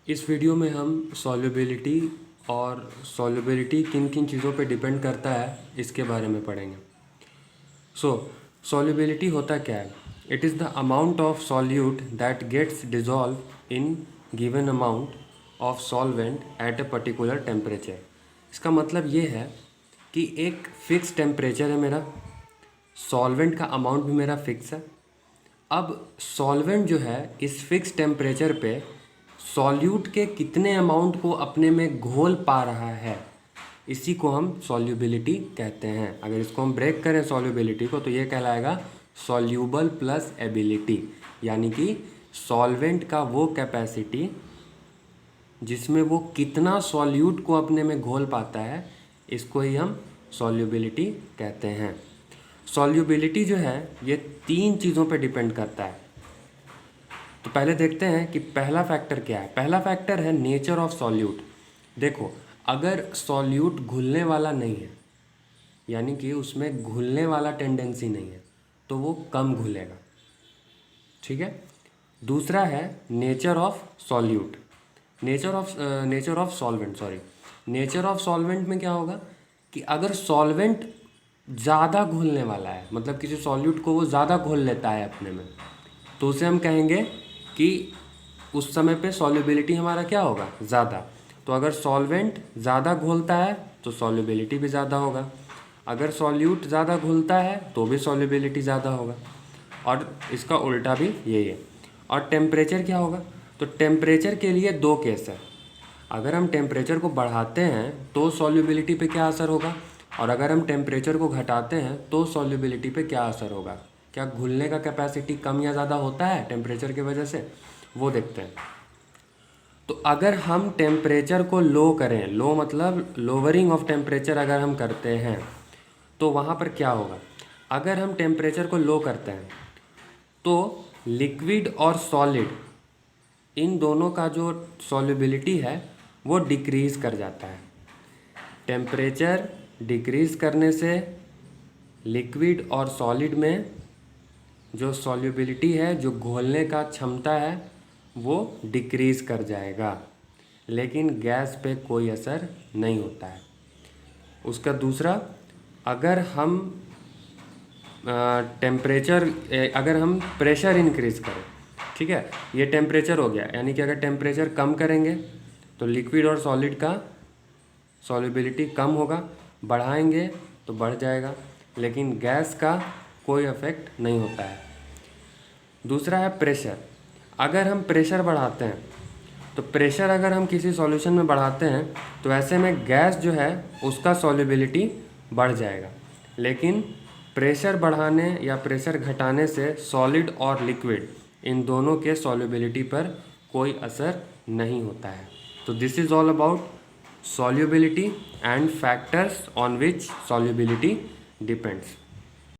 इस वीडियो में हम सॉल्युबिलिटी किन किन चीज़ों पे डिपेंड करता है इसके बारे में पढ़ेंगे। सो सॉल्युबिलिटी होता क्या है? It is the amount of solute that gets dissolve in given amount of solvent at a particular temperature. इसका मतलब ये है कि एक फ़िक्स टेम्परेचर है मेरा, सॉल्वेंट का अमाउंट भी मेरा फिक्स है। अब सॉल्वेंट जो है इस फिक्स टेम्परेचर पे सॉल्यूट के कितने अमाउंट को अपने में घोल पा रहा है, इसी को हम सॉल्युबिलिटी कहते हैं। अगर इसको हम ब्रेक करें सॉल्युबिलिटी को, तो ये कहलाएगा सॉल्यूबल प्लस एबिलिटी, यानी कि सॉल्वेंट का वो कैपेसिटी जिसमें वो कितना सॉल्यूट को अपने में घोल पाता है, इसको ही हम सॉल्युबिलिटी कहते हैं। सॉल्युबिलिटी जो है ये 3 चीज़ों पे डिपेंड करता है। तो पहले देखते हैं कि पहला फैक्टर क्या है। पहला फैक्टर है नेचर ऑफ सॉल्यूट। देखो, अगर सॉल्यूट घुलने वाला नहीं है, यानी कि उसमें घुलने वाला टेंडेंसी नहीं है, तो वो कम घुलेगा। ठीक है। दूसरा है nature of solute, nature of solvent, sorry. Nature of solvent में क्या होगा कि अगर सॉल्वेंट ज़्यादा घुलने वाला है, मतलब किसी सॉल्यूट को वो ज़्यादा घोल लेता है अपने में, तो उसे हम कहेंगे कि उस समय पे सॉल्युबिलिटी हमारा क्या होगा, ज़्यादा। तो अगर सॉल्वेंट ज़्यादा घुलता है तो सॉल्युबिलिटी भी ज़्यादा होगा। अगर सॉल्यूट ज़्यादा घुलता है तो भी सॉल्युबिलिटी ज़्यादा होगा, और इसका उल्टा भी यही है। और टेम्परेचर क्या होगा? तो टेम्परेचर के लिए 2 केस है। अगर हम टेम्परेचर को बढ़ाते हैं तो सॉल्युबिलिटी पे क्या असर होगा, और अगर हम टेम्परेचर को घटाते हैं तो सॉल्युबिलिटी पे क्या असर होगा। क्या घुलने का कैपेसिटी कम या ज़्यादा होता है टेम्परेचर की वजह से, वो देखते हैं। तो अगर हम टेम्परेचर को लो करें, लो मतलब लोअरिंग ऑफ टेम्परेचर अगर हम करते हैं, तो वहाँ पर क्या होगा। अगर हम टेम्परेचर को लो करते हैं तो लिक्विड और सॉलिड, इन दोनों का जो सॉल्युबिलिटी है वो डिक्रीज़ कर जाता है। टेम्परेचर डिक्रीज़ करने से लिक्विड और सॉलिड में जो सॉल्युबिलिटी है, जो घोलने का क्षमता है, वो डिक्रीज़ कर जाएगा, लेकिन गैस पे कोई असर नहीं होता है उसका। दूसरा, अगर हम अगर हम प्रेशर इंक्रीज़ करें, ठीक है, ये टेम्परेचर हो गया, यानी कि अगर टेम्परेचर कम करेंगे तो लिक्विड और सॉलिड का सॉल्युबिलिटी कम होगा, बढ़ाएंगे तो बढ़ जाएगा, लेकिन गैस का कोई इफेक्ट नहीं होता है। दूसरा है प्रेशर। अगर हम प्रेशर बढ़ाते हैं, तो प्रेशर अगर हम किसी सॉल्यूशन में बढ़ाते हैं तो ऐसे में गैस जो है उसका सॉल्युबिलिटी बढ़ जाएगा, लेकिन प्रेशर बढ़ाने या प्रेशर घटाने से सॉलिड और लिक्विड, इन दोनों के सॉल्युबिलिटी पर कोई असर नहीं होता है। तो this is all about solubility and factors on which solubility depends.